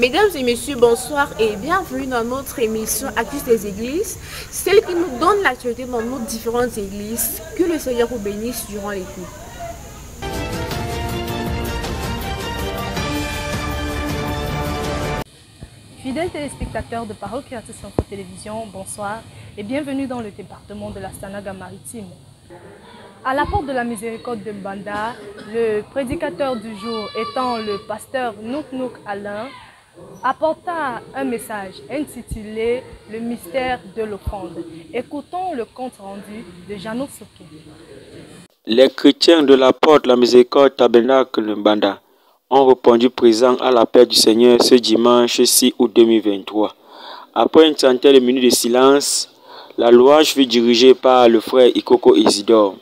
Mesdames et messieurs, bonsoir et bienvenue dans notre émission Actus des Églises, celle qui nous donne l'actualité dans nos différentes églises. Que le Seigneur vous bénisse durant l'écoute. Fidèles téléspectateurs de Parole Créatrice Info Télévision, bonsoir et bienvenue dans le département de la Sanaga-Maritime. À la porte de la miséricorde de Mbanda, le prédicateur du jour étant le pasteur Nouk Alain, apporta un message intitulé « Le mystère de l'offrande ». Écoutons le compte rendu de Jano Soké. Les chrétiens de la porte de la miséricorde tabernacle de Mbanda ont répondu présent à l'appel du Seigneur ce dimanche 6 août 2023. Après une centaine de minutes de silence, la louange fut dirigée par le frère Ikoko Isidore.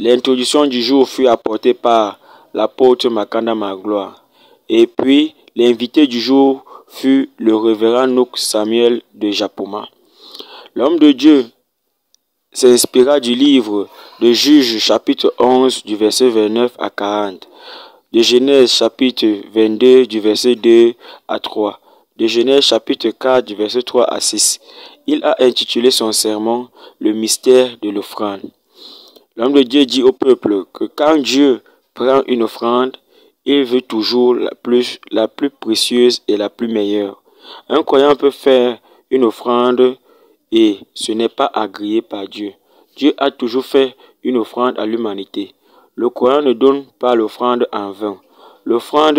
L'introduction du jour fut apportée par l'apôtre Makanda Magloire. Et puis, l'invité du jour fut le révérend Nouk Samuel de Japoma. L'homme de Dieu s'inspira du livre de Juges chapitre 11 du verset 29 à 40, de Genèse chapitre 22 du verset 2 à 3, de Genèse chapitre 4 du verset 3 à 6. Il a intitulé son sermon « Le mystère de l'offrande ». L'homme de Dieu dit au peuple que quand Dieu prend une offrande, il veut toujours la plus précieuse et la plus meilleure. Un croyant peut faire une offrande et ce n'est pas agréé par Dieu. Dieu a toujours fait une offrande à l'humanité. Le croyant ne donne pas l'offrande en vain. L'offrande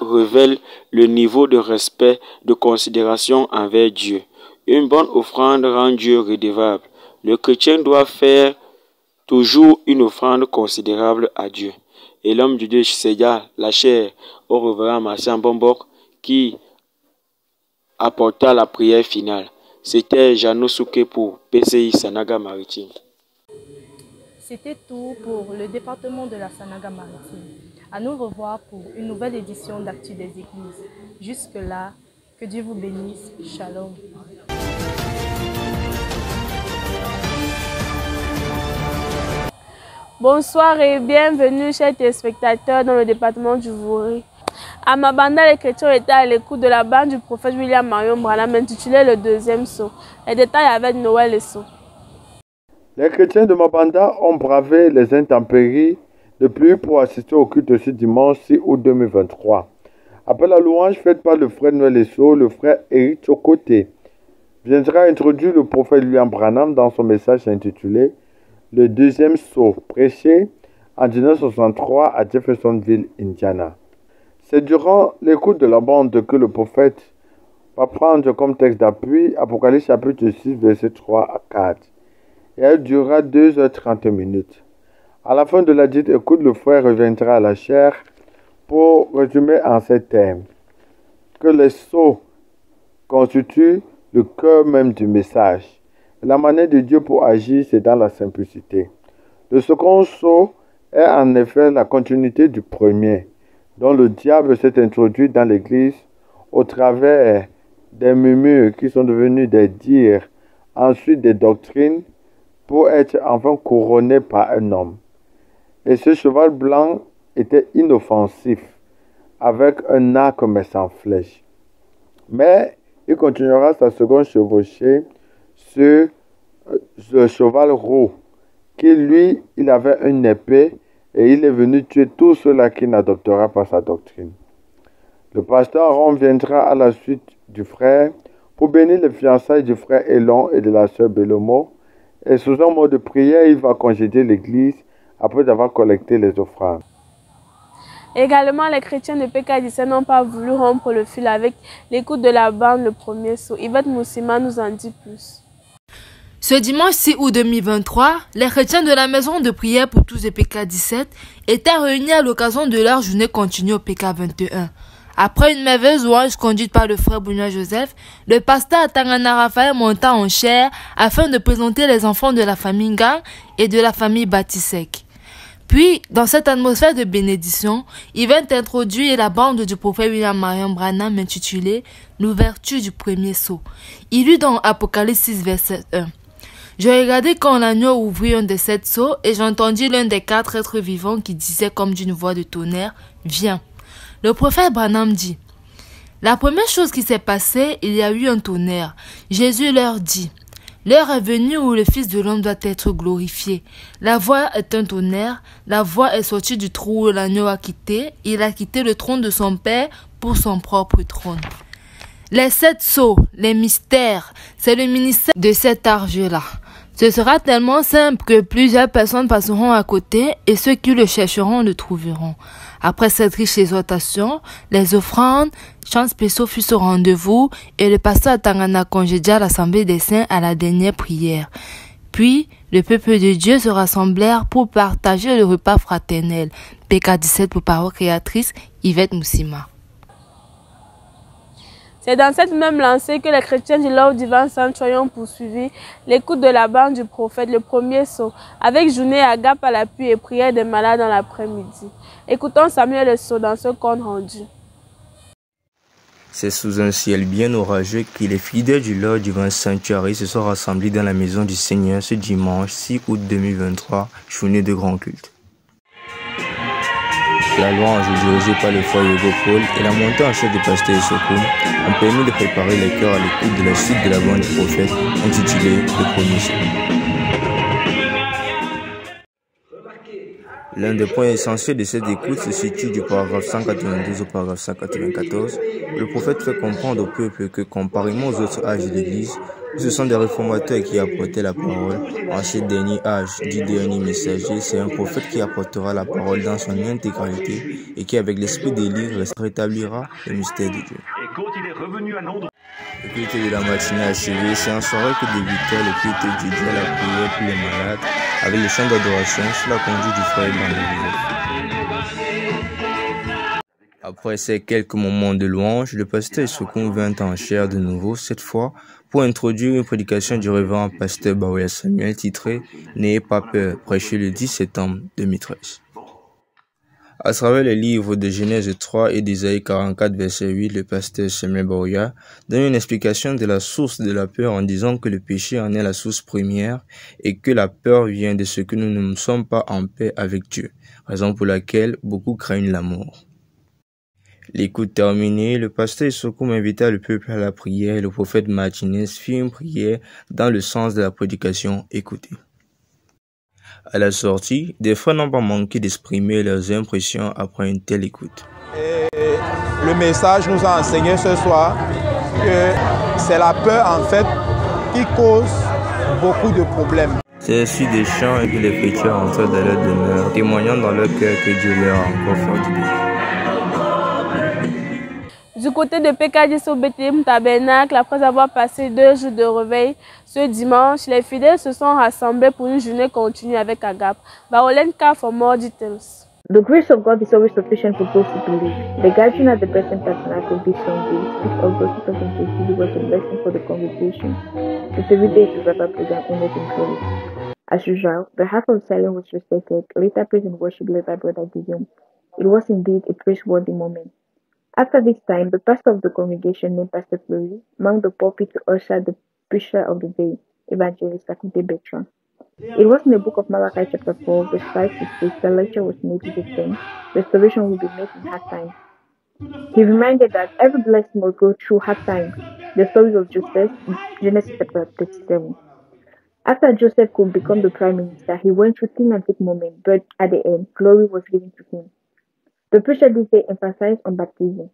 révèle le niveau de respect, de considération envers Dieu. Une bonne offrande rend Dieu redevable. Le chrétien doit faire toujours une offrande considérable à Dieu. Et l'homme de Dieu céda la chair au révérend Martial Bombok qui apporta la prière finale. C'était Jano Souké pour PCI Sanaga Maritime. C'était tout pour le département de la Sanaga Maritime. À nous revoir pour une nouvelle édition d'Actu des Églises. Jusque-là, que Dieu vous bénisse. Shalom. Bonsoir et bienvenue, chers téléspectateurs, dans le département du Vouri. À Mabanda, les chrétiens étaient à l'écoute de la bande du prophète William Marion Branham intitulé Le Deuxième Saut. Les détails avec Noël et Saut. Les chrétiens de Mabanda ont bravé les intempéries de pluie pour assister au culte ce dimanche 6 août 2023. Après la louange faite par le frère Noël Esso, le frère Eric Chokoté viendra introduire le prophète William Branham dans son message intitulé Le Deuxième Saut, prêché en 1963 à Jeffersonville, Indiana. C'est durant l'écoute de la bande que le prophète va prendre comme texte d'appui Apocalypse chapitre 6, verset 3 à 4. Et elle durera 2h30. À la fin de la dite écoute, le frère reviendra à la chair pour résumer en ces termes que les sauts constituent le cœur même du message. La manière de Dieu pour agir, c'est dans la simplicité. Le second saut est en effet la continuité du premier, dont le diable s'est introduit dans l'Église au travers des murmures qui sont devenus des dires, ensuite des doctrines, pour être enfin couronné par un homme. Et ce cheval blanc était inoffensif, avec un arc mais sans flèche. Mais il continuera sa seconde chevauchée sur le cheval roux, qui lui, il avait une épée et il est venu tuer tout ceux-là qui n'adoptera pas sa doctrine. Le pasteur Aaron viendra à la suite du frère pour bénir les fiançailles du frère Elon et de la sœur Belomo, et sous un mot de prière, il va congédier l'église après avoir collecté les offrandes. Également, les chrétiens de PK17 n'ont pas voulu rompre le fil avec l'écoute de la bande Le Premier Saut. Yvette Moussima nous en dit plus. Ce dimanche 6 août 2023, les chrétiens de la maison de prière pour tous les PK17 étaient réunis à l'occasion de leur journée continue au PK21. Après une merveilleuse louange conduite par le frère Benoît Joseph, le pasteur Tangana Raphaël monta en chair afin de présenter les enfants de la famille Gang et de la famille Batisek. Puis, dans cette atmosphère de bénédiction, il vint introduire la bande du prophète William Marion Branham intitulée « L'ouverture du premier saut ». Il lut dans Apocalypse 6, verset 1. Je regardai quand l'agneau ouvrit un des 7 seaux et j'entendis l'un des 4 êtres vivants qui disait comme d'une voix de tonnerre « Viens ». Le prophète Branham dit La première chose qui s'est passée, il y a eu un tonnerre. Jésus leur dit: l'heure est venue où le Fils de l'homme doit être glorifié. La voix est un tonnerre, la voix est sortie du trou où l'agneau a quitté. Il a quitté le trône de son Père pour son propre trône. Les 7 sceaux, les mystères, c'est le ministère de cet argent-là. Ce sera tellement simple que plusieurs personnes passeront à côté et ceux qui le chercheront le trouveront. Après cette riche exhortation, les offrandes, chants spéciaux furent au rendez-vous et le pasteur Tangana congédia l'assemblée des saints à la dernière prière. Puis, le peuple de Dieu se rassemblèrent pour partager le repas fraternel. PK17 pour Parole Créatrice, Yvette Moussima. C'est dans cette même lancée que les chrétiens du Love Divine Sanctuary ont poursuivi l'écoute de la bande du prophète, le premier saut, avec journée agape à l'appui et prière des malades dans l'après-midi. Écoutons Samuel Le Saut dans ce compte rendu. C'est sous un ciel bien orageux que les fidèles du Love Divine Sanctuary se sont rassemblés dans la maison du Seigneur ce dimanche 6 août 2023, journée de grand culte. La louange dirigée par le frère Hugo Paul et la montée en chef de pasteur Issokoum ont permis de préparer les cœurs à l'écoute de la suite de la bande du prophète intitulée Le Premier Saut. L'un des points essentiels de cette écoute se situe du paragraphe 192 au paragraphe 194. Le prophète fait comprendre au peuple que, comparément aux autres âges de l'Église, ce sont des réformateurs qui apportaient la parole. En ce dernier âge du dernier messager, c'est un prophète qui apportera la parole dans son intégralité et qui, avec l'esprit d'Élie, rétablira le mystère de Dieu. Le culte de la matinée achevée, c'est en soirée que débutait le culte dédié à la prière pour les malades, avec le chant d'adoration sous la conduite du frère Bandé. Après ces quelques moments de louange, le pasteur Issokoum vint en chair de nouveau, cette fois, pour introduire une prédication du révérend pasteur Baouya Samuel titrée « N'ayez pas peur », prêchée le 10 septembre 2013. À travers les livres de Genèse 3 et d'Isaïe 44, verset 8, le pasteur Samuel Baouya donne une explication de la source de la peur en disant que le péché en est la source première et que la peur vient de ce que nous ne sommes pas en paix avec Dieu, raison pour laquelle beaucoup craignent la mort. L'écoute terminée, le pasteur Issokoum invita le peuple à la prière et le prophète Martinez fit une prière dans le sens de la prédication écoutée. À la sortie, des frères n'ont pas manqué d'exprimer leurs impressions après une telle écoute. Le message nous a enseigné ce soir que c'est la peur en fait qui cause beaucoup de problèmes. C'est ainsi des chants et que les chrétiens entrent dans leur demeure, témoignant dans leur cœur que Dieu leur a encore fait du bien. Du côté de PK17 Bethléem Tabernacle, après avoir passé 2 jours de réveil, ce dimanche, les fidèles se sont rassemblés pour une journée continue avec Agape. Baolenka for more details. The grace of God is always sufficient for those who believe. The gathering at the Bethlehem Tabernacle this Sunday, 6 August 2022, was a blessing for the congregation. The 3 days revival program ended in glory. As usual, the half of silence was respected. Later praise and worship led by Brother Gideon. It was indeed a praiseworthy moment. After this time, the pastor of the congregation named Pastor Fleury mounted the pulpit to usher the preacher of the day, Evangelist Akunte Bertrand. It was in the book of Malachi chapter 4, verse 5 to 6, the lecture was made with the theme, restoration will be made in hard times. He reminded that every blessing will go through hard times. The story of Joseph, Genesis chapter 37. After Joseph could become the prime minister, he went through thin and thick moments, but at the end, glory was given to him. The preacher this day emphasized on baptism.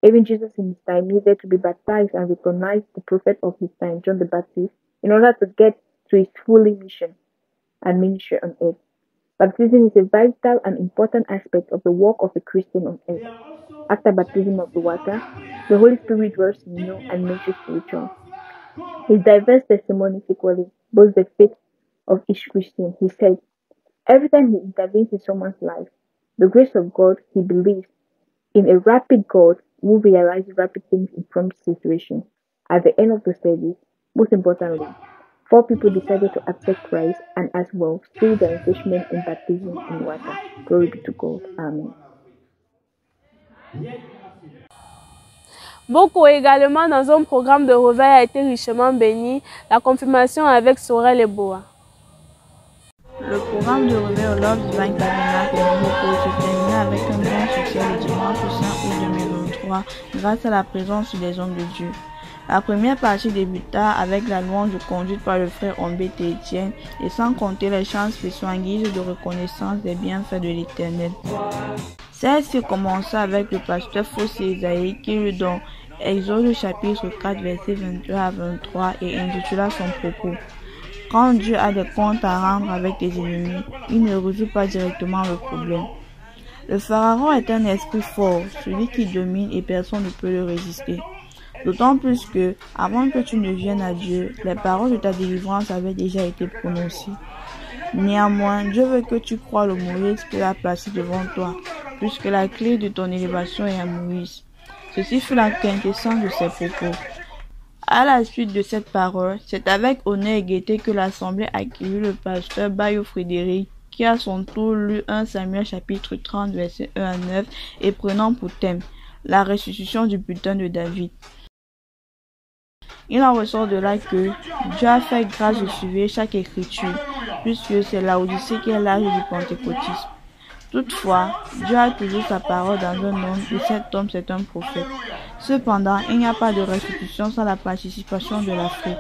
Even Jesus in his time needed to be baptized and recognized the prophet of his time, John the Baptist, in order to get to his full mission and ministry on earth. Baptism is a vital and important aspect of the work of a Christian on earth. After baptism of the water, the Holy Spirit works in new and ministry spiritual. His diverse testimonies equally both the faith of each Christian. He said, every time he intervenes in someone's life, the grace of God, he believes in a rapid God who realizes rapid things in prompt situations. At the end of the service, most importantly, 4 people decided to accept Christ and as well through their engagement in baptism in water. Glory be to God. Amen. Beaucoup également dans un programme de réveil a été richement béni, la confirmation avec Sorel et Boa. Le programme de réveil au Love Divine Tabernacle de Moko se termina avec un grand succès le dimanche 5 août 2023 foi grâce à la présence des hommes de Dieu. La première partie débuta avec la louange conduite par le frère Ombete Etienne et sans compter les chants spéciaux en guise de reconnaissance des bienfaits de l'Éternel. Celle-ci commença avec le pasteur Fossé Isaïe qui lui donne Exode chapitre 4 versets 22 à 23 et intitula son propos. Quand Dieu a des comptes à rendre avec tes ennemis, il ne résout pas directement le problème. Le Pharaon est un esprit fort, celui qui domine et personne ne peut le résister. D'autant plus que, avant que tu ne viennes à Dieu, les paroles de ta délivrance avaient déjà été prononcées. Néanmoins, Dieu veut que tu crois le Moïse qu'il a placé devant toi, puisque la clé de ton élévation est à Moïse. Ceci fut la quintessence de ses propos. À la suite de cette parole, c'est avec honneur et gaieté que l'assemblée accueillit le pasteur Bayo Frédéric, qui à son tour lut 1 Samuel chapitre 30 versets 1 à 9 et prenant pour thème la restitution du butin de David. Il en ressort de là que Dieu a fait grâce de suivre chaque écriture, puisque c'est l'Odyssée qui est l'âge du pentecôtisme. Toutefois, Dieu a toujours sa parole dans un homme et cet homme c'est un prophète. Cependant, il n'y a pas de restitution sans la participation de l'Afrique.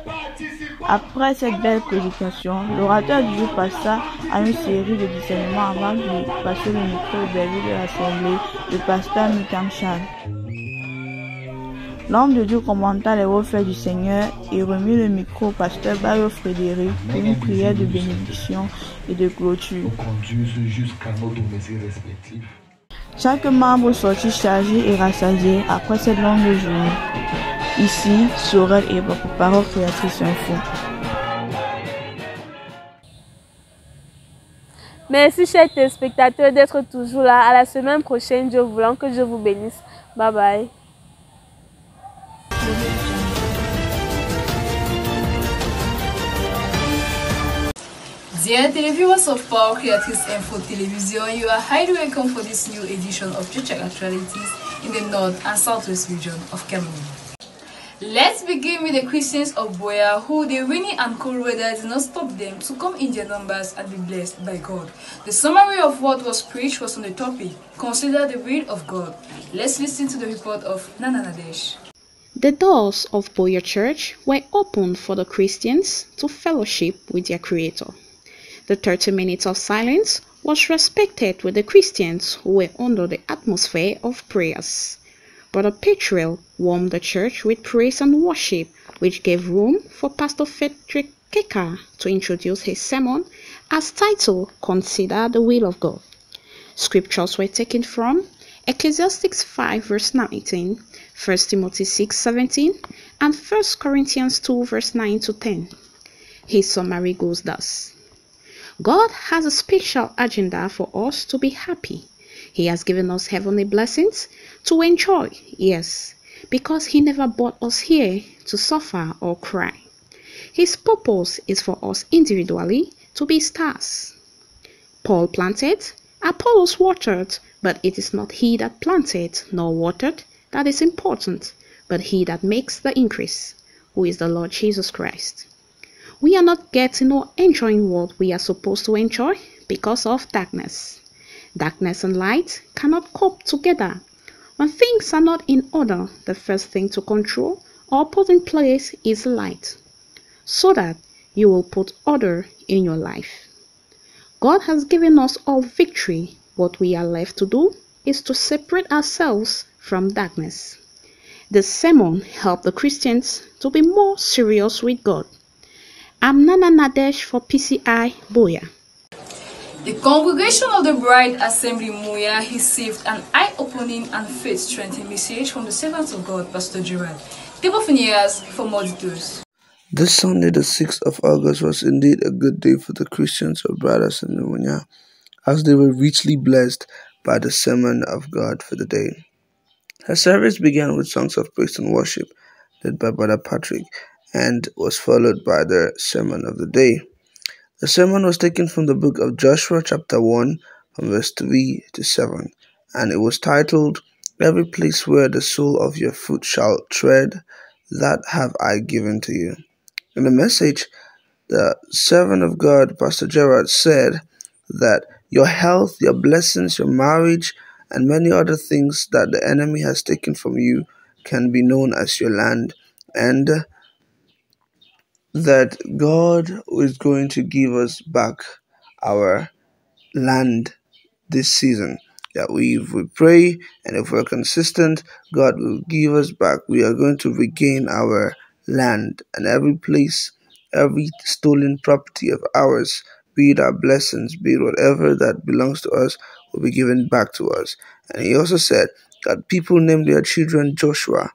Après cette belle prédication, l'orateur du jour passa à une série de discernements avant de passer le micro au berger de l'Assemblée, le pasteur Mitam Charles. L'homme de Dieu commenta les hauts faits du Seigneur et remit le micro au pasteur Bayo Frédéric pour une prière de bénédiction et de clôture. Chaque membre sortit chargé et rassasié après cette longue journée. Ici, Sorel et votre parole créatrice info. Merci chers téléspectateurs d'être toujours là. À la semaine prochaine, Dieu voulant, que Dieu vous bénisse. Bye bye. Dear televiewers of Power Creatives Info Television, you are highly welcome for this new edition of Church Actualities in the North and Southwest region of Cameroon. Let's begin with the Christians of Boya, who the rainy and cold weather did not stop them to come in their numbers and be blessed by God. The summary of what was preached was on the topic, Consider the will of God. Let's listen to the report of Nana Nadesh. The doors of Boya Church were opened for the Christians to fellowship with their Creator. The 30 minutes of silence was respected with the Christians who were under the atmosphere of prayers. Brother Petrel warmed the church with praise and worship, which gave room for Pastor Frederick Keka to introduce his sermon as titled Consider the Will of God. Scriptures were taken from Ecclesiastes 5 verse 19, 1 Timothy 6:17, and 1 Corinthians 2 verse 9 to 10. His summary goes thus. God has a special agenda for us to be happy. He has given us heavenly blessings to enjoy, yes, because He never brought us here to suffer or cry. His purpose is for us individually to be stars. Paul planted, Apollos watered, but it is not he that planted nor watered that is important, but he that makes the increase, who is the Lord Jesus Christ. We are not getting or enjoying what we are supposed to enjoy because of darkness. Darkness and light cannot cope together. When things are not in order, the first thing to control or put in place is light, so that you will put order in your life. God has given us all victory. What we are left to do is to separate ourselves from darkness. This sermon helped the Christians to be more serious with God. I'm Nana Nadesh for PCI Boya. The congregation of the Bride Assembly Moya received an eye-opening and faith-strengthening message from the servants of God, Pastor Gerard. Table Phineas for more details. This Sunday, the 6th of August, was indeed a good day for the Christians of Bride Assembly Moya, as they were richly blessed by the sermon of God for the day. Her service began with songs of praise and worship, led by Brother Patrick, and was followed by the sermon of the day. The sermon was taken from the book of Joshua chapter 1 from verse 3 to 7, and it was titled, Every place where the sole of your foot shall tread, that have I given to you. In the message, the servant of God, Pastor Gerard, said that your health, your blessings, your marriage, and many other things that the enemy has taken from you can be known as your land, and that God is going to give us back our land this season. That we pray, and if we're consistent, God will give us back. We are going to regain our land, and every place, every stolen property of ours, be it our blessings, be it whatever that belongs to us, will be given back to us. And he also said that people name their children Joshua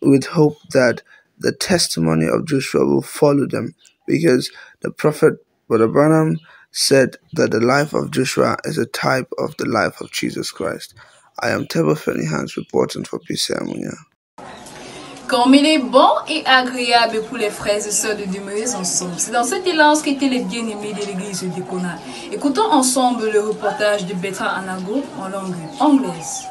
with hope that the testimony of Joshua will follow them, because the prophet Brother Branham said that the life of Joshua is a type of the life of Jesus Christ. I am Tebo Fenihans reporting for PCI Munya. Comme il est bon et agréable pour les frères et sœurs de demeurer ensemble. C'est dans cet élan qu'étaient les bien-aimés de l'église de Kona. Écoutons ensemble le reportage de Bertrand Anago en langue anglaise.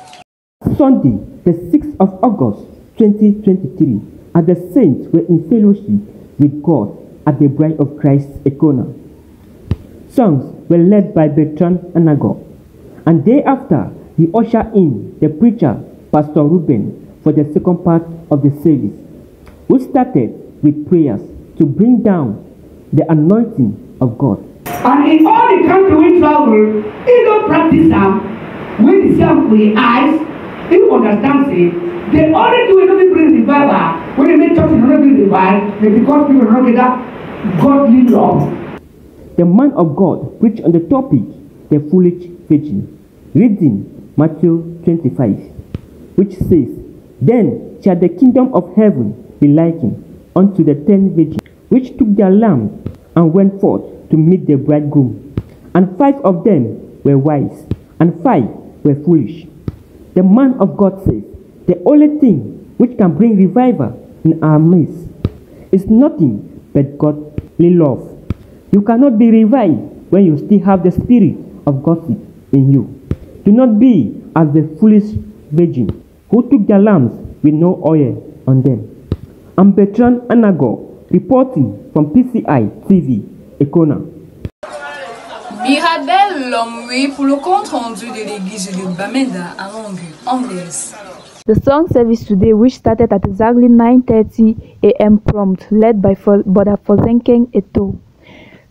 Sunday, the 6th of August 2023, as the saints were in fellowship with God at the Bride of Christ Ekona. Songs were led by Bertrand Anago, and thereafter he ushered in the preacher, Pastor Ruben, for the second part of the service, which started with prayers to bring down the anointing of God. And in all the country we travel, he don't practice now. We serve with the eyes, he understands it. They only do it when they bring revival. When they make church, they don't bring revival, because people don't get that godly love. The man of God preached on the topic, the foolish virgin, reading Matthew 25, which says, "Then shall the kingdom of heaven be likened unto the 10 virgins, which took their lamps and went forth to meet the bridegroom. And 5 of them were wise, and 5 were foolish." The man of God says, the only thing which can bring revival in our midst is nothing but godly love. You cannot be revived when you still have the spirit of gossip in you. Do not be as the foolish virgin who took their lamps with no oil on them. I'm Bertrand Anago, reporting from PCI TV, Ekona. Mirabel Lomwe pour le compte rendu de l'église de Bamenda en langue anglaise. The song service today, which started at exactly 9:30 a.m. prompt, led by Brother Fozenkeng Eto,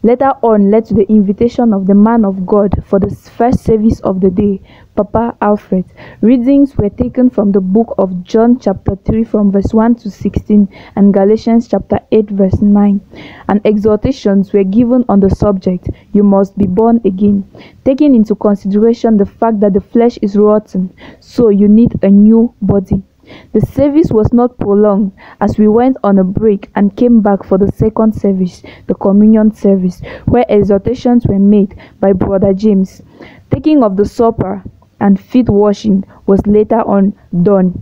later on led to the invitation of the man of God for the first service of the day, Papa Alfred. Readings were taken from the book of John chapter 3 from verse 1 to 16 and Galatians chapter 8 verse 9. And exhortations were given on the subject, "You must be born again," taking into consideration the fact that the flesh is rotten, so you need a new body. The service was not prolonged as we went on a break and came back for the second service, the communion service, where exhortations were made by Brother James. Taking of the supper and feet washing was later on done.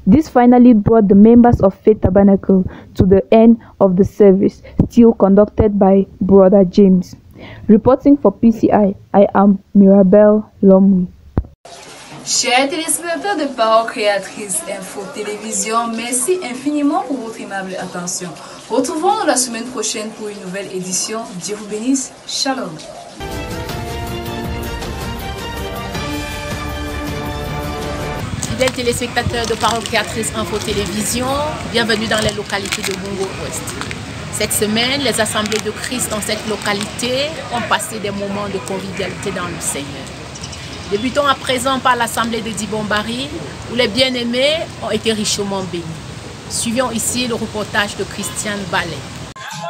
This finally brought the members of Faith Tabernacle to the end of the service, still conducted by Brother James. Reporting for PCI, I am Mirabel Lomwe. Chers téléspectateurs de Parole Créatrice Info Télévision, merci infiniment pour votre aimable attention. Retrouvons-nous la semaine prochaine pour une nouvelle édition. Dieu vous bénisse. Shalom. Fidèles téléspectateurs de Parole Créatrice Info Télévision, bienvenue dans les localités de Bongo Ouest. Cette semaine, les assemblées de Christ dans cette localité ont passé des moments de convivialité dans le Seigneur. Débutons à présent par l'assemblée de Dibombari, où les bien-aimés ont été richement bénis. Suivons ici le reportage de Christiane Ballet.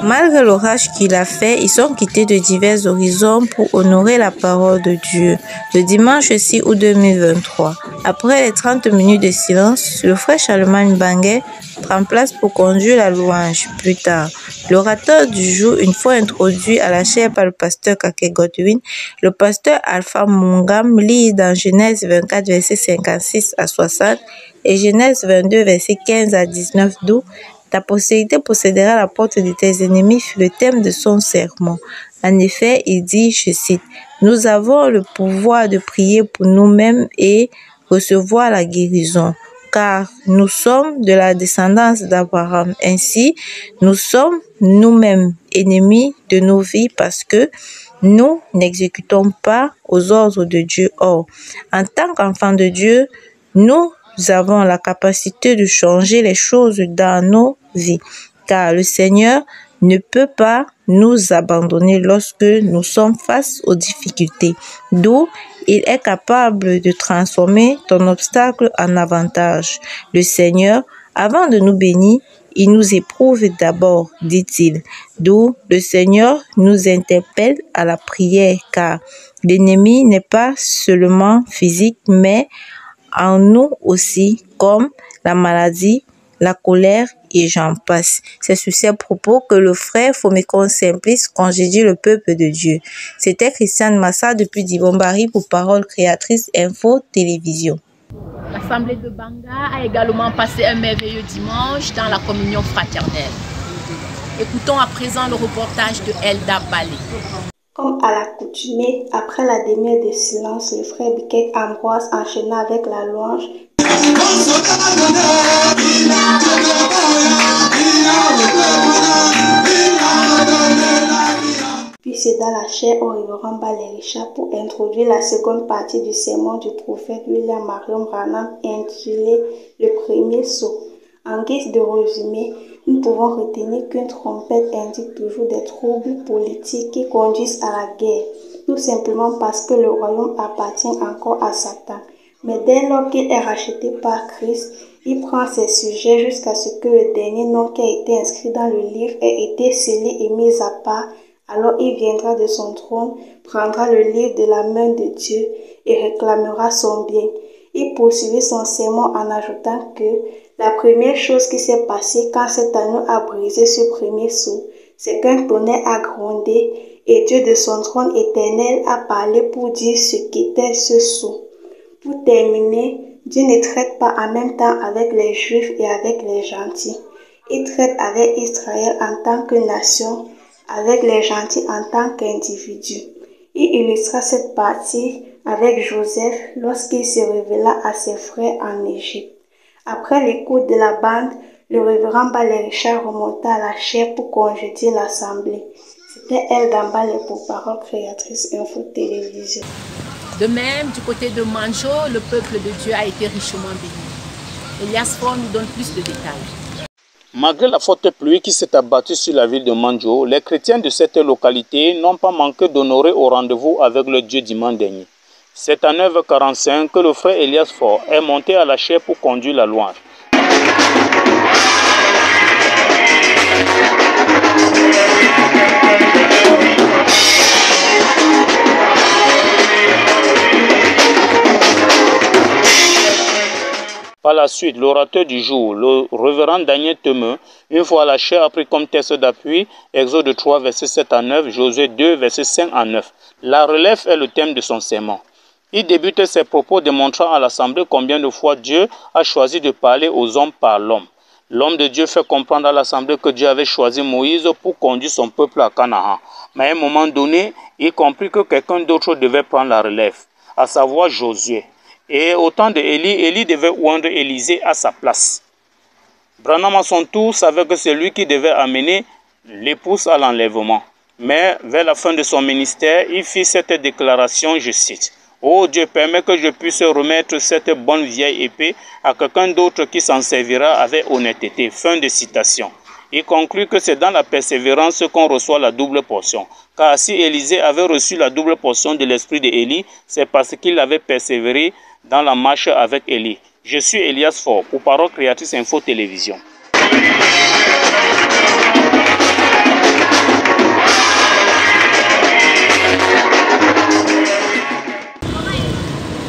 Malgré l'orage qu'il a fait, ils sont quittés de divers horizons pour honorer la parole de Dieu. Le dimanche 6 août 2023, après les 30 minutes de silence, le frère Charlemagne Banguet prend place pour conduire la louange. Plus tard, l'orateur du jour, une fois introduit à la chaire par le pasteur Kake Godwin, le pasteur Alpha Mungam lit dans Genèse 24, versets 56 à 60 et Genèse 22, versets 15 à 19, d'où ta postérité possédera la porte de tes ennemis fut le thème de son sermon. En effet, il dit, je cite, « Nous avons le pouvoir de prier pour nous-mêmes et recevoir la guérison, car nous sommes de la descendance d'Abraham. Ainsi, nous sommes nous-mêmes ennemis de nos vies parce que nous n'exécutons pas aux ordres de Dieu. Or, en tant qu'enfants de Dieu, nous avons la capacité de changer les choses dans nos vies, car le Seigneur ne peut pas nous abandonner lorsque nous sommes face aux difficultés. D'où il est capable de transformer ton obstacle en avantage. Le Seigneur, avant de nous bénir, il nous éprouve d'abord, dit-il. D'où le Seigneur nous interpelle à la prière, car l'ennemi n'est pas seulement physique, mais en nous aussi, comme la maladie, la colère et j'en passe. C'est sur ces propos que le frère Fomekon Simplice congédie le peuple de Dieu. C'était Christiane Massa depuis Dibombari pour Parole Créatrice Info Télévision. L'Assemblée de Banga a également passé un merveilleux dimanche dans la communion fraternelle. Écoutons à présent le reportage de Elda Balé. Comme à l'accoutumée, après la demi-heure de silence, le frère Biquet Ambroise enchaîna avec la louange. Puis c'est dans la chaire au révérend Balericha pour introduire la seconde partie du sermon du prophète William Marion Branham intitulé Le premier saut. En guise de résumé, nous pouvons retenir qu'une trompette indique toujours des troubles politiques qui conduisent à la guerre, tout simplement parce que le royaume appartient encore à Satan. Mais dès lors qu'il est racheté par Christ, il prend ses sujets jusqu'à ce que le dernier nom qui a été inscrit dans le livre ait été scellé et mis à part. Alors il viendra de son trône, prendra le livre de la main de Dieu et réclamera son bien. Il poursuivit son sermon en ajoutant que la première chose qui s'est passée quand cet agneau a brisé ce premier sceau, c'est qu'un tonnerre a grondé et Dieu de son trône éternel a parlé pour dire ce qu'était ce sceau. Pour terminer, Dieu ne traite pas en même temps avec les Juifs et avec les gentils. Il traite avec Israël en tant que nation, avec les gentils en tant qu'individu. Il illustra cette partie avec Joseph lorsqu'il se révéla à ses frères en Égypte. Après l'écoute de la bande, le révérend Balericha remonta à la chaire pour congédier l'assemblée. C'était elle d'Ambale pour Parole Créatrice Info Télévision. De même, du côté de Manjo, le peuple de Dieu a été richement béni. Elias Faure nous donne plus de détails. Malgré la forte pluie qui s'est abattue sur la ville de Manjo, les chrétiens de cette localité n'ont pas manqué d'honorer au rendez-vous avec le Dieu dimanche dernier. C'est à 9h45 que le frère Elias Faure est monté à la chaire pour conduire la louange. Par la suite, l'orateur du jour, le révérend Daniel Temeux, une fois à la chaire, a pris comme texte d'appui Exode 3, versets 7 à 9, Josué 2, versets 5 à 9. La relève est le thème de son sermon. Il débute ses propos démontrant à l'Assemblée combien de fois Dieu a choisi de parler aux hommes par l'homme. L'homme de Dieu fait comprendre à l'Assemblée que Dieu avait choisi Moïse pour conduire son peuple à Canaan. Mais à un moment donné, il comprit que quelqu'un d'autre devait prendre la relève, à savoir Josué. Et au temps d'Élie, Élie devait oindre Élisée à sa place. Branham à son tour savait que c'est lui qui devait amener l'épouse à l'enlèvement. Mais vers la fin de son ministère, il fit cette déclaration, je cite, « Oh Dieu, permets que je puisse remettre cette bonne vieille épée à quelqu'un d'autre qui s'en servira avec honnêteté. » Fin de citation. Il conclut que c'est dans la persévérance qu'on reçoit la double portion. Car si Élisée avait reçu la double portion de l'esprit d'Élie, c'est parce qu'il avait persévéré dans la marche avec Élie. Je suis Elias Faure pour Parole Créatrice Info Télévision.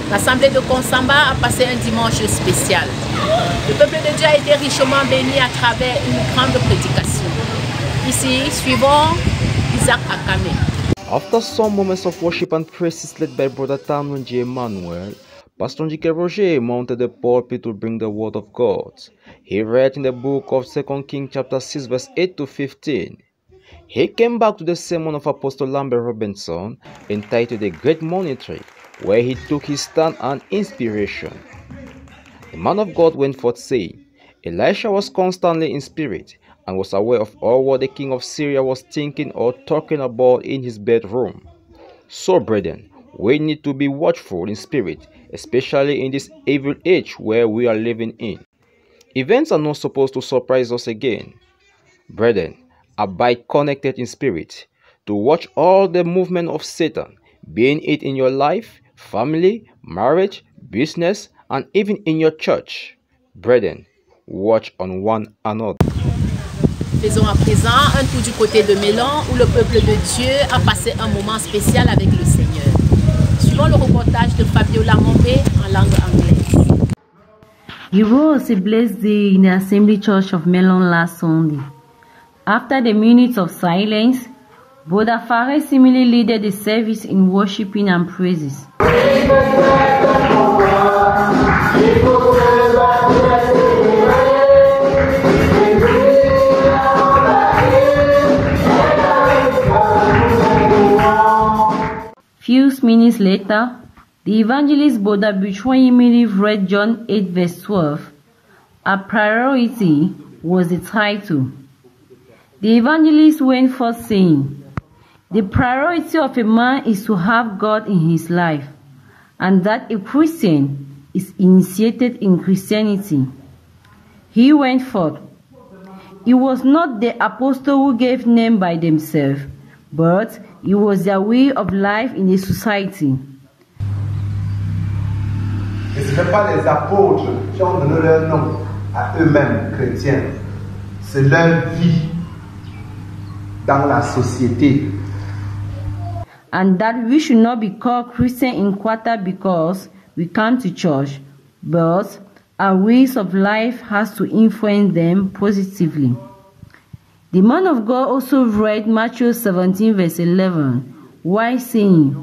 L'Assemblée de Konsamba a passé un dimanche spécial. Le peuple de Dieu a été richement béni à travers une grande prédication. Ici, suivons Isaac Akame. After some moments of worship and praises led by Brother Tamlin J. Emmanuel, Pastor Njike Roger mounted the pulpit to bring the word of God. He read in the book of 2 Kings chapter 6 verse 8 to 15. He came back to the sermon of Apostle Lambert Robinson entitled The Great Monetary, where he took his stand on inspiration. The man of God went forth saying, Elisha was constantly in spirit and was aware of all what the king of Syria was thinking or talking about in his bedroom. So, brethren, we need to be watchful in spirit, especially in this evil age where we are living in. Events are not supposed to surprise us again. Brethren, abide connected in spirit to watch all the movement of Satan, being it in your life, family, marriage, business, and even in your church. Brethren, watch on one another. Faisons à présent un tour du côté de Mélan où le peuple de Dieu a passé un moment spécial avec le Seigneur. Suivons le reportage de Fabiola Mombé en langue anglaise. It was a blessed day in the Assembly Church of Melon last Sunday. After the minutes of silence, Brother Fareh similarly led the service in worshiping and praises. Few minutes later, the evangelist Brother Buchwayimili read John 8 verse 12. A priority was the title. The evangelist went forth saying, the priority of a man is to have God in his life, and that a Christian is initiated in Christianity. He went forth. It was not the apostle who gave name by themselves, but it was their way of life in the society. Et ce n'est pas les apôtres qui ont donné leur nom à eux-mêmes chrétiens. C'est leur vie dans la société. And that we should not be called Christian in quarter because we come to church, but our ways of life has to influence them positively. The man of God also read Matthew 17 verse 11, while saying,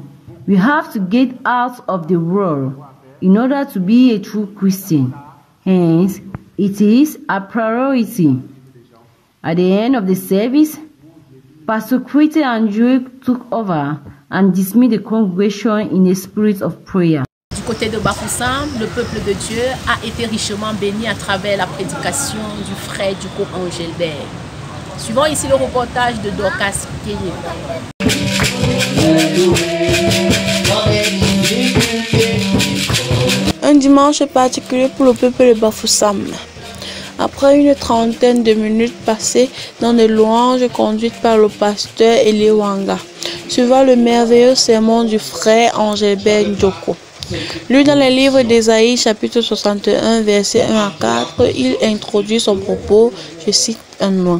we have to get out of the world in order to be a true Christian. Hence, it is a priority. At the end of the service, Pastor Kwete Andrew took over and dismissed the congregation in a spirit of prayer. Du côté de Bafoussam, le peuple de Dieu a été richement béni à travers la prédication du frère du groupe Angelbert. Suivons ici le reportage de Dorcas Pieye. Un dimanche particulier pour le peuple de Bafoussam. Après une trentaine de minutes passées dans des louanges conduites par le pasteur Eliwanga, suivant le merveilleux sermon du frère Angelbert Njoko. Lu dans le livre d'Ésaïe, chapitre 61, versets 1 à 4, il introduit son propos, je cite, un noix.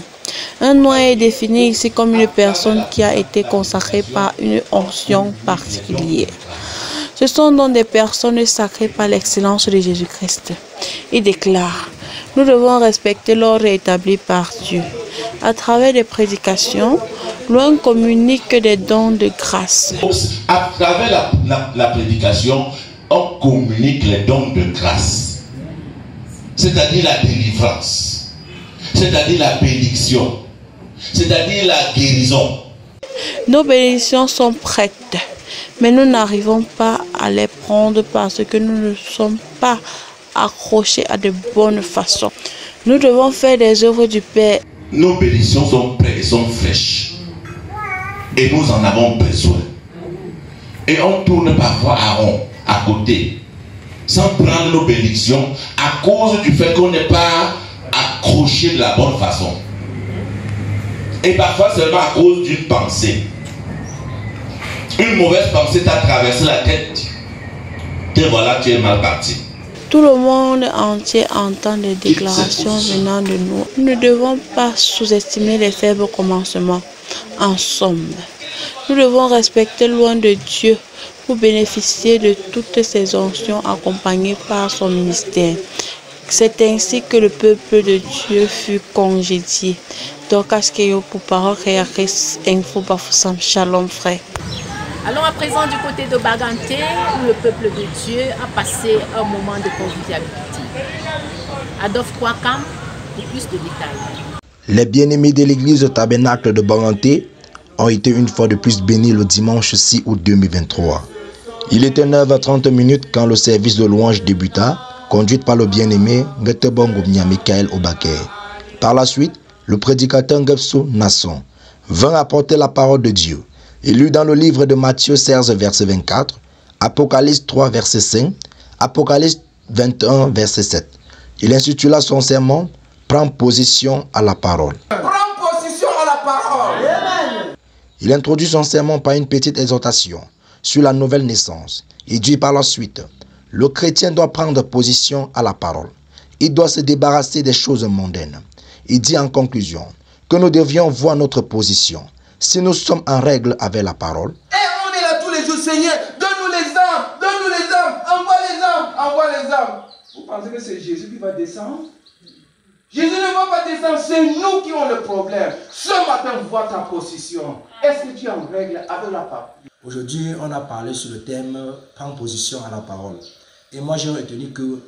Un noix est défini ici comme une personne qui a été consacrée par une onction particulière. Ce sont donc des personnes sacrées par l'excellence de Jésus-Christ. Il déclare, nous devons respecter l'ordre établi par Dieu. À travers des prédications, l'on communique des dons de grâce. À travers la prédication, on communique les dons de grâce. C'est-à-dire la délivrance, c'est-à-dire la bénédiction, c'est-à-dire la guérison. Nos bénédictions sont prêtes, mais nous n'arrivons pas à les prendre parce que nous ne sommes pas accrochés à de bonnes façons. Nous devons faire des œuvres du Père. Nos bénédictions sont prêtes et sont fraîches. Et nous en avons besoin. Et on tourne parfois à rond, à côté, sans prendre nos bénédictions à cause du fait qu'on n'est pas accroché de la bonne façon. Et parfois seulement à cause d'une pensée. Une mauvaise pensée t'a traversé la tête. Et voilà, tu es mal parti. Tout le monde entier entend des déclarations venant de nous. Nous ne devons pas sous-estimer les faibles commencements. En somme, nous devons respecter loin de Dieu pour bénéficier de toutes ces onctions accompagnées par son ministère. C'est ainsi que le peuple de Dieu fut congédié. Dorcas Keyo pour Parole Créatrice Info Bafoussam. Shalom frère. Allons à présent du côté de Baganté où le peuple de Dieu a passé un moment de convivialité. Adolphe Kouakam pour plus de détails. Les bien-aimés de l'église tabernacle de Baganté ont été une fois de plus bénis le dimanche 6 août 2023. Il était 9h30 quand le service de louange débuta, conduite par le bien-aimé Ngetebongo Michael Obake. Par la suite, le prédicateur Ngepso Nasson vint apporter la parole de Dieu. Il lut dans le livre de Matthieu 16, verset 24, Apocalypse 3, verset 5, Apocalypse 21, verset 7. Il intitula son sermon « Prends position à la parole ». Prends position à la parole. Amen. Il introduit son sermon par une petite exhortation sur la nouvelle naissance. Il dit par la suite, le chrétien doit prendre position à la parole. Il doit se débarrasser des choses mondaines. Il dit en conclusion que nous devions voir notre position. Si nous sommes en règle avec la parole, et on est là tous les jours, Seigneur, donne-nous les âmes, donne-nous les âmes, envoie les âmes, envoie les âmes. Vous pensez que c'est Jésus qui va descendre? Jésus ne va pas descendre, c'est nous qui avons le problème. Ce matin, vois ta position. Est-ce que tu es en règle avec la parole? aujourd'hui, on a parlé sur le thème « Prends position à la parole ». Et moi, j'ai retenu que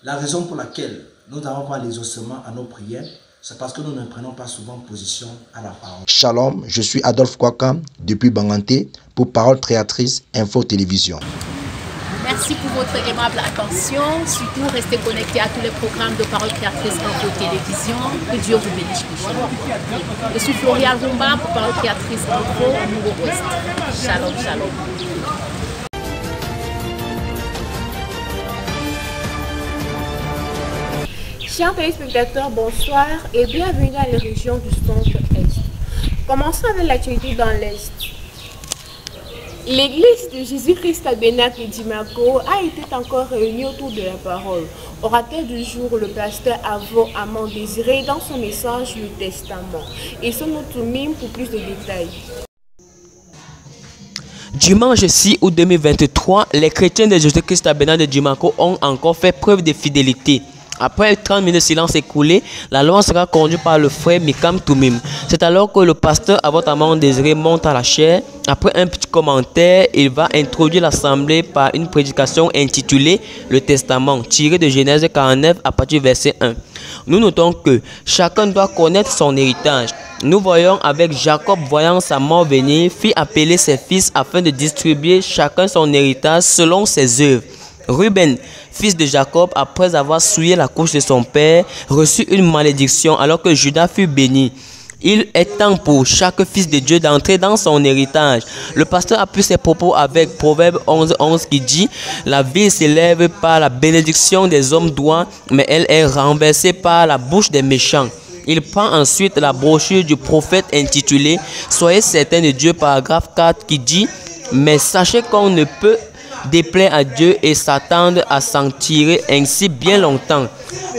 la raison pour laquelle nous n'avons pas l'exaucement à nos prières, c'est parce que nous ne prenons pas souvent position à la parole. Shalom, je suis Adolphe Kwaka depuis Banganté pour Parole Créatrice Info Télévision. Merci pour votre aimable attention. Surtout, restez connectés à tous les programmes de Parole Créatrice Info Télévision. Que Dieu vous bénisse. Je suis Florian Rumba pour Parole Créatrice Info Nouveau-Ouest. Shalom, shalom. Chers téléspectateurs, bonsoir et bienvenue dans les régions du centre-est. Commençons avec l'actualité dans l'Est. L'église de Jésus-Christ Tabernacle de Dimako a été encore réunie autour de la parole. Orateur du jour, le pasteur Avo Amand Désiré dans son message Le Testament. Et son autre mime pour plus de détails. Dimanche 6 août 2023, les chrétiens de Jésus-Christ Tabernacle de Dimako ont encore fait preuve de fidélité. Après 30 minutes de silence écoulé, la louange sera conduite par le frère Mikam Toumim. C'est alors que le pasteur Avo Amand Désiré monte à la chaire. Après un petit commentaire, il va introduire l'assemblée par une prédication intitulée Le Testament, tirée de Genèse 49 à partir du verset 1. Nous notons que chacun doit connaître son héritage. Nous voyons avec Jacob, voyant sa mort venir, fit appeler ses fils afin de distribuer chacun son héritage selon ses œuvres. Ruben, fils de Jacob, après avoir souillé la couche de son père, reçut une malédiction alors que Judas fut béni. Il est temps pour chaque fils de Dieu d'entrer dans son héritage. Le pasteur appuie ses propos avec Proverbe 11:11 qui dit « La vie s'élève par la bénédiction des hommes droits, mais elle est renversée par la bouche des méchants. » Il prend ensuite la brochure du prophète intitulée « Soyez certains de Dieu » paragraphe 4 qui dit « Mais sachez qu'on ne peut déplaire à Dieu et s'attendre à s'en tirer ainsi bien longtemps.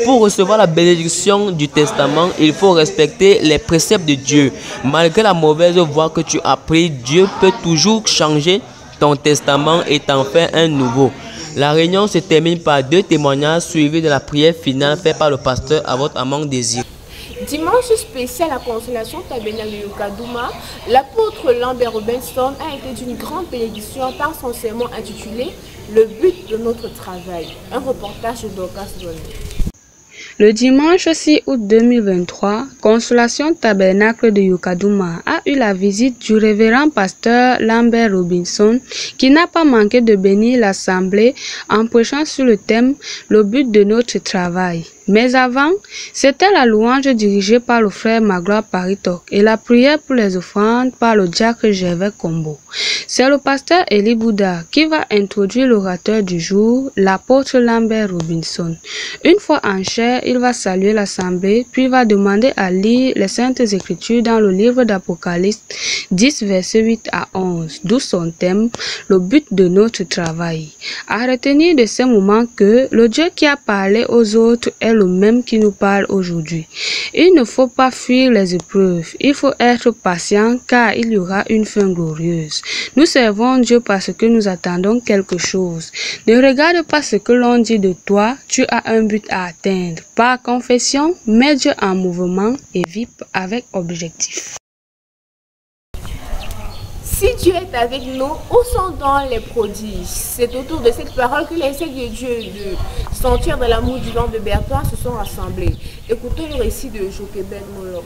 Pour recevoir la bénédiction du testament, il faut respecter les préceptes de Dieu. Malgré la mauvaise voie que tu as prise, Dieu peut toujours changer ton testament et t'en faire un nouveau. La réunion se termine par 2 témoignages suivis de la prière finale faite par le pasteur Avo Amand Désiré. Dimanche spécial à Consolation Tabernacle de Yokadouma, l'apôtre Lambert Robinson a été d'une grande bénédiction par son sermon intitulé « Le but de notre travail ». Un reportage de Dorcas Donné. Le dimanche 6 août 2023, Consolation Tabernacle de Yokadouma a eu la visite du révérend pasteur Lambert Robinson qui n'a pas manqué de bénir l'assemblée en prêchant sur le thème « Le but de notre travail ». Mais avant, c'était la louange dirigée par le frère Magloire Paritok et la prière pour les offrandes par le diacre Gervais Combo. C'est le pasteur Eli Bouddha qui va introduire l'orateur du jour, l'apôtre Lambert Robinson. Une fois en chair, il va saluer l'assemblée, puis va demander à lire les Saintes Écritures dans le livre d'Apocalypse 10, versets 8 à 11, d'où son thème, le but de notre travail. À retenir de ces moments que le Dieu qui a parlé aux autres est le même qui nous parle aujourd'hui. Il ne faut pas fuir les épreuves, il faut être patient car il y aura une fin glorieuse. Nous servons Dieu parce que nous attendons quelque chose. Ne regarde pas ce que l'on dit de toi, tu as un but à atteindre. Par confession, mets Dieu en mouvement et vis avec objectif. Si Dieu est avec nous, où sont donc les prodiges? C'est autour de cette parole que les saints de Dieu de Sanctuaire de l'amour du vent de Berthois se sont rassemblés. Écoutons le récit de Joquebed Molo.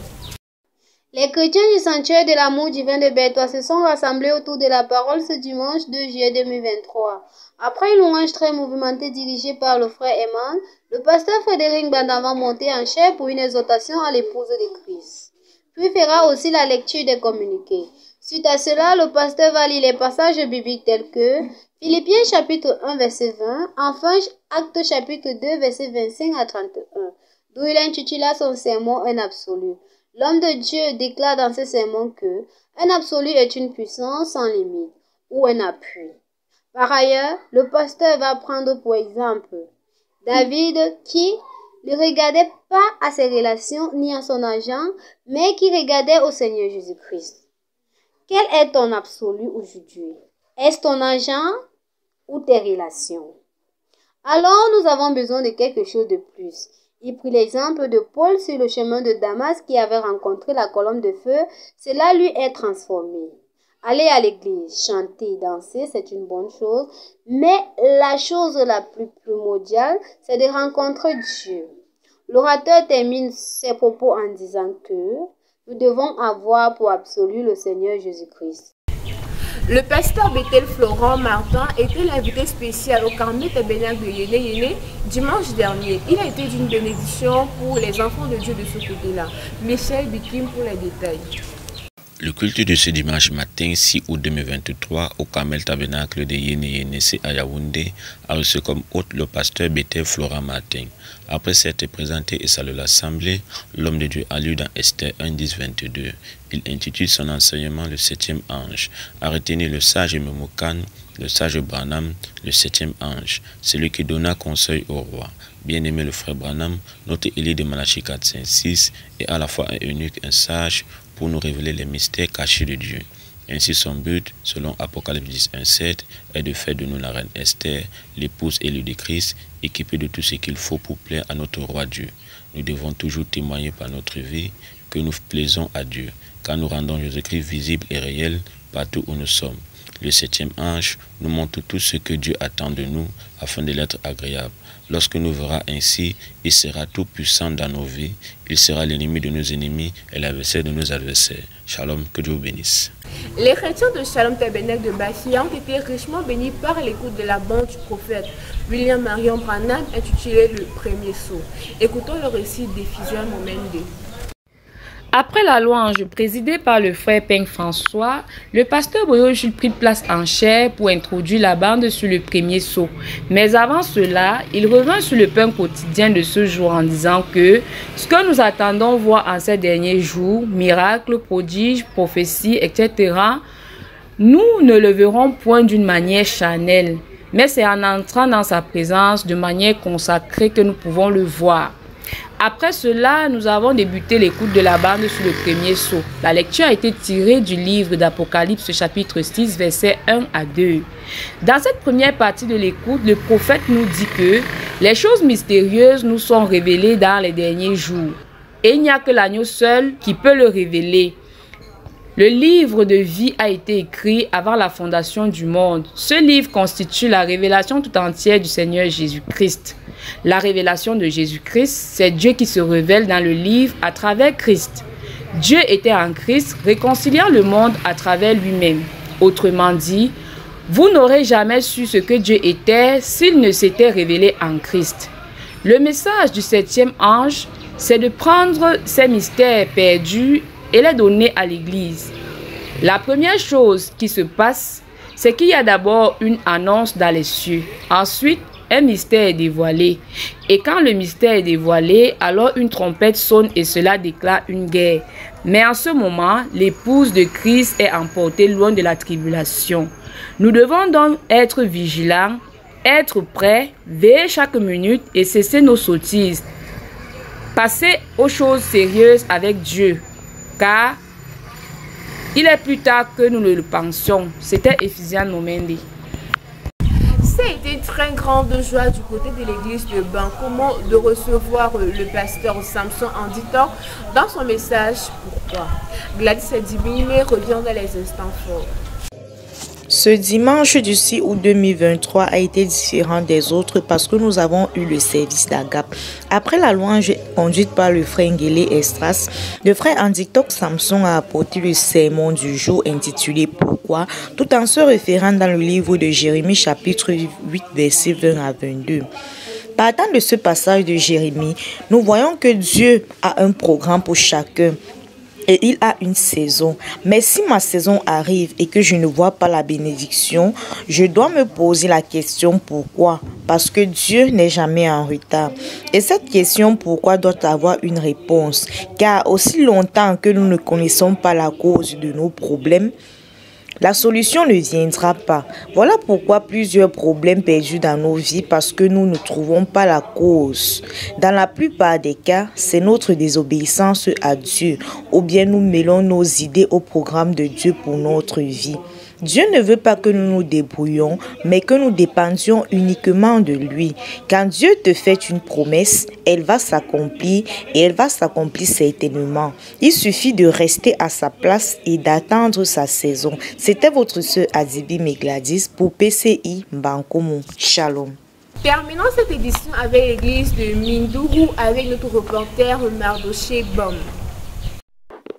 Les chrétiens du Sanctuaire de l'amour divin de Berthois se sont rassemblés autour de la parole ce dimanche 2 juillet 2023. Après une louange très mouvementée dirigée par le frère Eman, le pasteur Frédéric Bandan va monter en chair pour une exhortation à l'épouse de Christ. Puis fera aussi la lecture des communiqués. Suite à cela, le pasteur va lire les passages bibliques tels que Philippiens chapitre 1 verset 20, enfin Actes chapitre 2 verset 25 à 31, d'où il intitula son sermon Un absolu. L'homme de Dieu déclare dans ce sermon que un absolu est une puissance sans limite ou un appui. Par ailleurs, le pasteur va prendre pour exemple David qui ne regardait pas à ses relations ni à son argent, mais qui regardait au Seigneur Jésus-Christ. Quel est ton absolu aujourd'hui? Est-ce ton argent ou tes relations? Alors nous avons besoin de quelque chose de plus. Il prit l'exemple de Paul sur le chemin de Damas qui avait rencontré la colonne de feu. Cela lui est transformé. Aller à l'église, chanter, danser, c'est une bonne chose. Mais la chose la plus primordiale, c'est de rencontrer Dieu. L'orateur termine ses propos en disant que nous devons avoir pour absolu le Seigneur Jésus-Christ. Le pasteur Bethel Florent Martin était l'invité spécial au Carmel Tabernacle de Yéné dimanche dernier. Il a été d'une bénédiction pour les enfants de Dieu de ce côté-là. Michel Bikim pour les détails. Le culte de ce dimanche matin 6 août 2023 au Carmel Tabernacle de Yéné à Yaoundé a reçu comme hôte le pasteur Bethel Florent Martin. Après s'être présenté et salué l'assemblée, l'homme de Dieu a lu dans Esther 1, 10, 22. Il intitule son enseignement le 7e ange, a retenu le sage Memucan, le sage Branham, le 7e ange, celui qui donna conseil au roi. Bien-aimé le frère Branham, notre Élie de Malachie 4, 5, 6 est à la fois un eunuque, un sage, pour nous révéler les mystères cachés de Dieu. Ainsi son but, selon Apocalypse 10, 1, 7, est de faire de nous la reine Esther, l'épouse élue de Christ, équipée de tout ce qu'il faut pour plaire à notre roi Dieu. Nous devons toujours témoigner par notre vie que nous plaisons à Dieu, car nous rendons Jésus-Christ visible et réel partout où nous sommes. Le 7e ange nous montre tout ce que Dieu attend de nous afin de l'être agréable. Lorsque nous verra ainsi, il sera tout puissant dans nos vies. Il sera l'ennemi de nos ennemis et l'adversaire de nos adversaires. Shalom, que Dieu vous bénisse. Les chrétiens de Shalom Tabernacle de Bachia ont été richement bénis par l'écoute de la bande du prophète William Marion Branham intitulée Le Premier Saut. Écoutons le récit d'Éphésiens Moment 2. Après la louange présidée par le frère Peng François, le pasteur Boyo Jules prit place en chair pour introduire la bande sur le premier saut. Mais avant cela, il revint sur le pain quotidien de ce jour en disant que ce que nous attendons voir en ces derniers jours, miracles, prodiges, prophéties, etc., nous ne le verrons point d'une manière charnelle, mais c'est en entrant dans sa présence de manière consacrée que nous pouvons le voir. Après cela, nous avons débuté l'écoute de la bande sur le premier saut. La lecture a été tirée du livre d'Apocalypse chapitre 6, versets 1 à 2. Dans cette première partie de l'écoute, le prophète nous dit que les choses mystérieuses nous sont révélées dans les derniers jours. Et il n'y a que l'agneau seul qui peut le révéler. Le livre de vie a été écrit avant la fondation du monde. Ce livre constitue la révélation tout entière du Seigneur Jésus-Christ. La révélation de Jésus-Christ, c'est Dieu qui se révèle dans le livre à travers Christ. Dieu était en Christ, réconciliant le monde à travers lui-même. Autrement dit, vous n'aurez jamais su ce que Dieu était s'il ne s'était révélé en Christ. Le message du 7e ange, c'est de prendre ces mystères perdus et les donner à l'Église. La première chose qui se passe, c'est qu'il y a d'abord une annonce dans les cieux. Ensuite, un mystère est dévoilé. Et quand le mystère est dévoilé, alors une trompette sonne et cela déclare une guerre. Mais en ce moment, l'épouse de Christ est emportée loin de la tribulation. Nous devons donc être vigilants, être prêts, veiller chaque minute et cesser nos sottises. Passer aux choses sérieuses avec Dieu, car il est plus tard que nous ne le pensions. C'était Éphésiens Momendi. Ça a été une très grande joie du côté de l'église de Bancomo de recevoir le pasteur Samson Anditor dans son message Pourquoi. Gladys Edibine revient dans les instants forts. Ce dimanche du 6 août 2023 a été différent des autres parce que nous avons eu le service d'Agape. Après la louange conduite par le frère Ngele Estras, le frère Anditok Samson a apporté le sermon du jour intitulé Pourquoi, tout en se référant dans le livre de Jérémie chapitre 8 versets 20 à 22. Partant de ce passage de Jérémie, nous voyons que Dieu a un programme pour chacun. et il a une saison. Mais si ma saison arrive et que je ne vois pas la bénédiction, je dois me poser la question pourquoi? Parce que Dieu n'est jamais en retard. Et cette question pourquoi doit avoir une réponse. Car aussi longtemps que nous ne connaissons pas la cause de nos problèmes, la solution ne viendra pas. Voilà pourquoi plusieurs problèmes perdus dans nos vies parce que nous ne trouvons pas la cause. Dans la plupart des cas, c'est notre désobéissance à Dieu ou bien nous mêlons nos idées au programme de Dieu pour notre vie. Dieu ne veut pas que nous nous débrouillions, mais que nous dépendions uniquement de lui. Quand Dieu te fait une promesse, elle va s'accomplir et elle va s'accomplir certainement. Il suffit de rester à sa place et d'attendre sa saison. C'était votre sœur Adibi Megladis pour PCI Bankomo. Shalom. Terminons cette édition avec l'église de Mindourou avec notre reporter Mardoché Bom.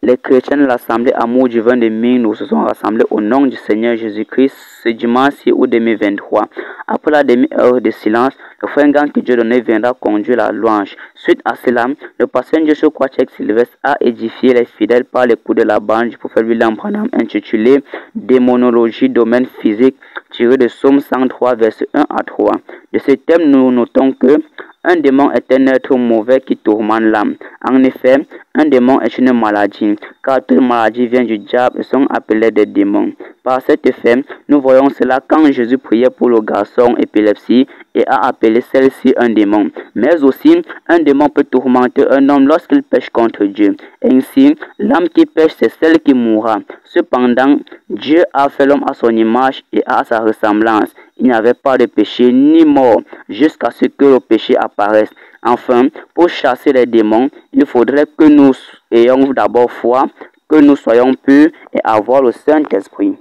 Les chrétiens de l'Assemblée Amour du vin de Mindourou se sont rassemblés au nom du Seigneur Jésus-Christ ce dimanche 6 août 2023. Après la demi-heure de silence, le frère Gang que Dieu donné viendra conduire la louange. Suite à cela, le pasteur Joshua Kwachek Sylvestre a édifié les fidèles par les coups de la bande du prophète William Branham intitulé Démonologie, domaine physique, tiré de Psaume 103, versets 1 à 3. De ce thème, nous notons que un démon est un être mauvais qui tourmente l'âme. En effet, un démon est une maladie, car toute maladie vient du diable et sont appelés des démons. Par cet effet, nous voyons cela quand Jésus priait pour le garçon épilepsie et a appelé celle-ci un démon. Mais aussi, un démon peut tourmenter un homme lorsqu'il pêche contre Dieu. Ainsi, l'âme qui pêche, c'est celle qui mourra. Cependant, Dieu a fait l'homme à son image et à sa ressemblance. Il n'y avait pas de péché ni mort jusqu'à ce que le péché apparaisse. Enfin, pour chasser les démons, il faudrait que nous ayons d'abord foi, que nous soyons purs et avoir le Saint-Esprit.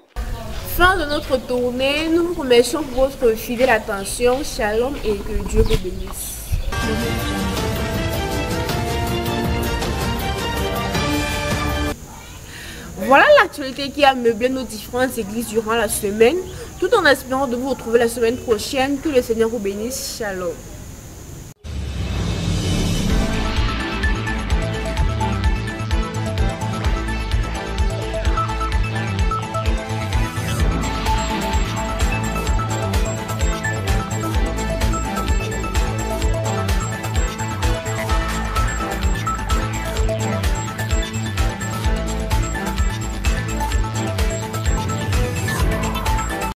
Fin de notre tournée, nous vous remercions pour votre fidèle attention. Shalom et que Dieu vous bénisse. Voilà l'actualité qui a meublé nos différentes églises durant la semaine, tout en espérant de vous retrouver la semaine prochaine. Que le Seigneur vous bénisse. Shalom.